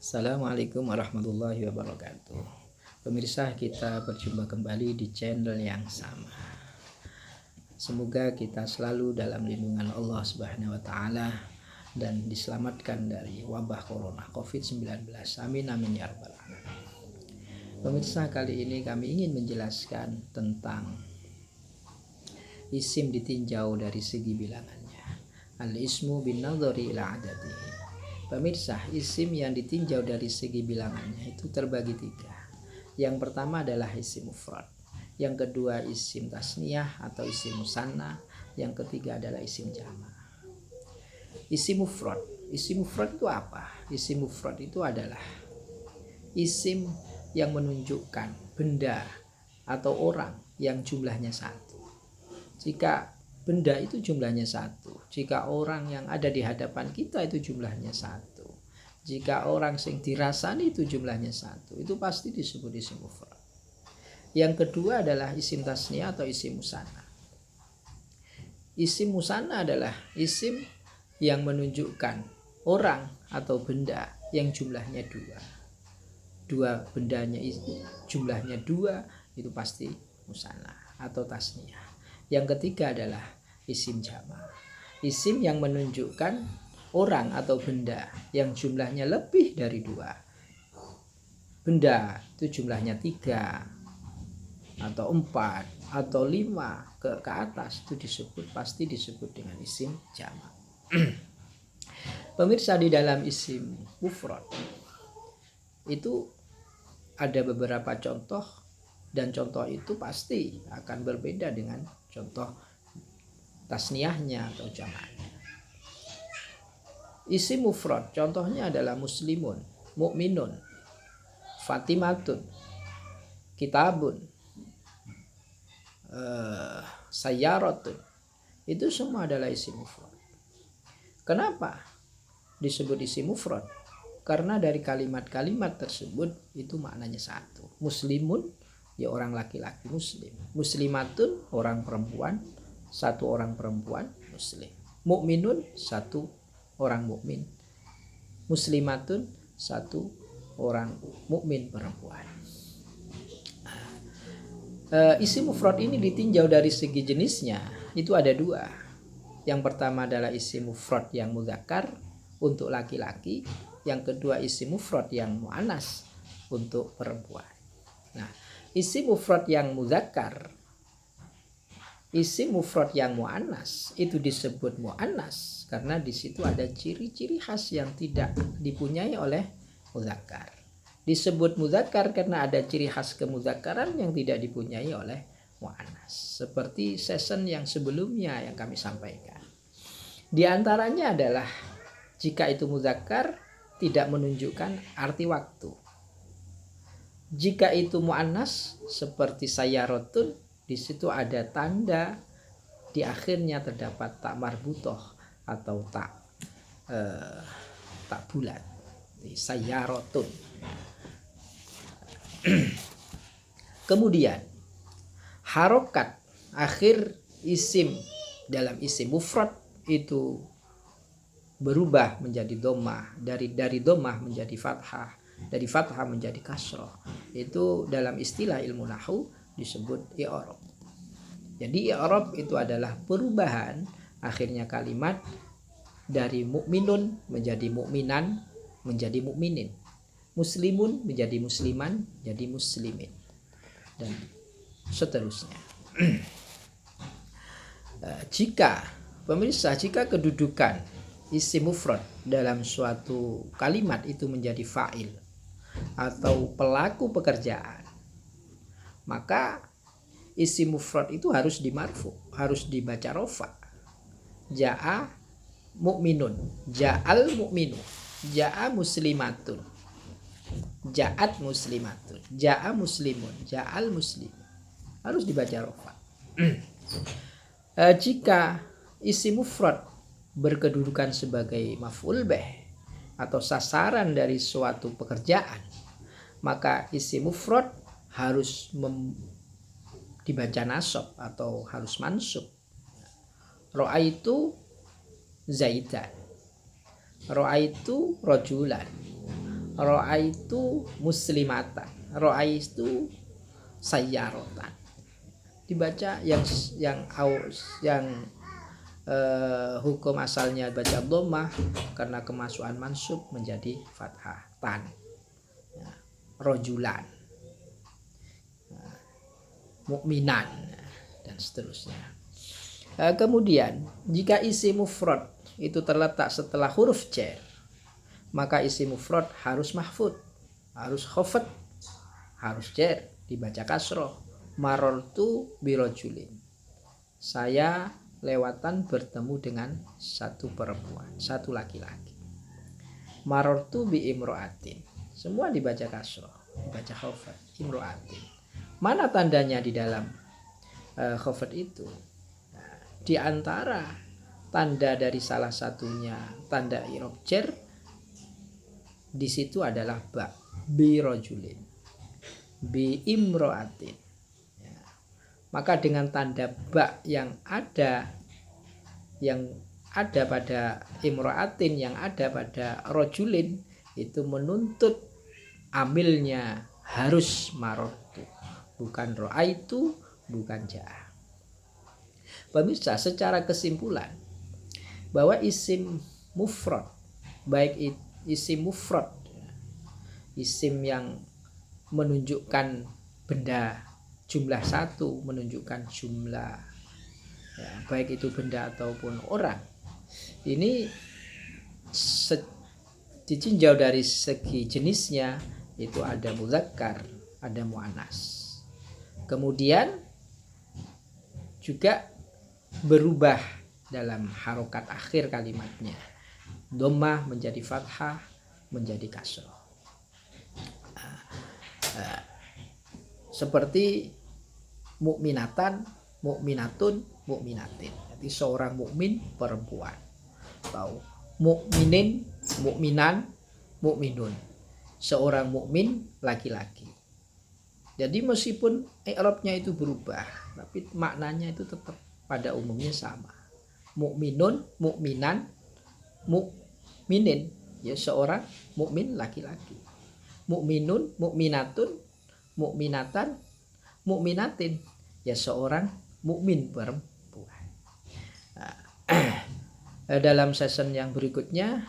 Assalamualaikum warahmatullahi wabarakatuh. Pemirsa, kita berjumpa kembali di channel yang sama. Semoga kita selalu dalam lindungan Allah Subhanahu wa taala dan diselamatkan dari wabah corona COVID-19. Amin amin ya rabbal alamin. Pemirsa, kali ini kami ingin menjelaskan tentang isim ditinjau dari segi bilangannya. Al-ismu bin nadhari ila adadihi. Pemirsa, isim yang ditinjau dari segi bilangannya itu terbagi tiga. Yang pertama adalah isim mufrad, yang kedua isim tasniyah atau isim musanna, yang ketiga adalah isim jama'. Isim mufrad itu apa? Isim mufrad itu adalah isim yang menunjukkan benda atau orang yang jumlahnya satu. Jika benda itu jumlahnya satu, jika orang yang ada di hadapan kita itu jumlahnya satu, jika orang yang dirasani itu jumlahnya satu, itu pasti disebut isim mufrad. Yang kedua adalah isim tasniyah atau isim musanna. Isim musanna adalah isim yang menunjukkan orang atau benda yang jumlahnya dua bendanya jumlahnya dua, itu pasti musanna atau tasniyah. Yang ketiga adalah isim jama', isim yang menunjukkan orang atau benda yang jumlahnya lebih dari dua. Benda itu jumlahnya 3 atau 4 atau 5 ke atas, itu pasti disebut dengan isim jama'. Pemirsa, di dalam isim mufrad itu ada beberapa contoh, dan contoh itu pasti akan berbeda dengan contoh tasniyahnya atau jama'nya. Isim mufrad contohnya adalah muslimun, mukminun, fatimatun, kitabun, sayyaratun. Itu semua adalah isim mufrad. Kenapa disebut isim mufrad? Karena dari kalimat-kalimat tersebut itu maknanya satu. Muslimun, ya orang laki-laki muslim. Muslimatun, orang perempuan, satu orang perempuan muslim. Mukminun, satu orang mukmin. Muslimatun, satu orang mukmin perempuan. Isim mufrad ini ditinjau dari segi jenisnya, itu ada dua. Yang pertama adalah isim mufrad yang mudzakkar untuk laki-laki, yang kedua isim mufrad yang muannas untuk perempuan. Nah, isim mufrad yang mudzakkar, isim mufrad yang muannas itu disebut muannas karena di situ ada ciri-ciri khas yang tidak dipunyai oleh mudzakkar. Disebut mudzakkar karena ada ciri khas kemudzakkaran yang tidak dipunyai oleh muannas. Seperti season yang sebelumnya yang kami sampaikan. Di antaranya adalah jika itu mudzakkar tidak menunjukkan arti waktu. Jika itu muannas seperti sayyaratun, di situ ada tanda di akhirnya terdapat tak marbutoh atau tak bulat. Sayyaratun. Kemudian harokat akhir isim dalam isim mufrad itu berubah menjadi dhammah, dari dhammah menjadi fathah, dari fathah menjadi kasrah. Itu dalam istilah ilmu nahwu disebut i'rab. Jadi i'rab itu adalah perubahan akhirnya kalimat dari mukminun menjadi mukminan menjadi mukminin, muslimun menjadi musliman jadi muslimin, dan seterusnya. Jika kedudukan isim mufrad dalam suatu kalimat itu menjadi fa'il atau pelaku pekerjaan, maka isim mufrad itu harus dimarfu, harus dibaca rofa. Ja'a mukminun, ja'al mukminu, ja'a muslimatun, ja'at muslimatun, ja'a muslimun, ja'al muslim, harus dibaca rofa. Jika isim mufrad berkedudukan sebagai maf'ul bih atau sasaran dari suatu pekerjaan, maka isim mufrad harus dibaca nasab atau harus mansub. Ra'aitu zaidan, ra'aitu rajulan, Ra'aitu muslimatan, ra'aitu sayyarotan. Dibaca yang hukum asalnya baca dhammah, karena kemasukan mansub menjadi fathah tan. Ya, rojulan, mukminan, dan seterusnya. Kemudian jika isim mufrad itu terletak setelah huruf jar, maka isim mufrad harus mahfud, harus khafat, harus jar, dibaca kasroh. Marartu birojulin, saya lewatan bertemu dengan satu perempuan, satu laki-laki. Marartu bi imro'atin, semua dibaca kasroh, dibaca khafat. Imro'atin, mana tandanya di dalam khafat itu? Nah, di antara tanda dari salah satunya tanda i'rab jar di situ adalah ba, bi rojulin, bi imro'atin. Ya. Maka dengan tanda ba yang ada pada imro'atin, yang ada pada rojulin, itu menuntut amilnya harus marotu, bukan ro'aitu, bukan ja'a. Pemirsa, secara kesimpulan bahwa isim mufrad, baik isim mufrad, isim yang menunjukkan benda jumlah satu, menunjukkan jumlah, ya, baik itu benda ataupun orang, ini ditinjau dari segi jenisnya itu ada muzakkar, ada muannas. Kemudian juga berubah dalam harokat akhir kalimatnya, dhammah menjadi fathah, menjadi kasroh. Seperti mukminatan, mukminatun, mukminatin. Jadi seorang mukmin perempuan, atau mukminin, mukminan, mukminun, seorang mukmin laki-laki. Jadi meskipun i'rabnya itu berubah, tapi maknanya itu tetap pada umumnya sama. Mukminun, mukminan, mukminin, ya seorang mukmin laki-laki. Mukminun, mukminatun, mukminatan, mukminatin, ya seorang mukmin perempuan. Nah, dalam season yang berikutnya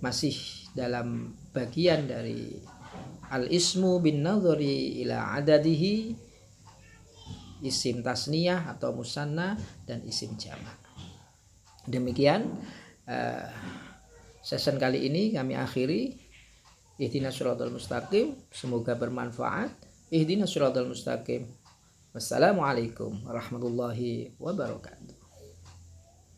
masih dalam bagian dari al-ismu bin nadhari ila adadihi, isim tasniyah atau musanna, dan isim jamak. Demikian season kali ini kami akhiri. Ihdinas siratal mustaqim, semoga bermanfaat. Ihdinas siratal mustaqim. Wassalamualaikum warahmatullahi wabarakatuh.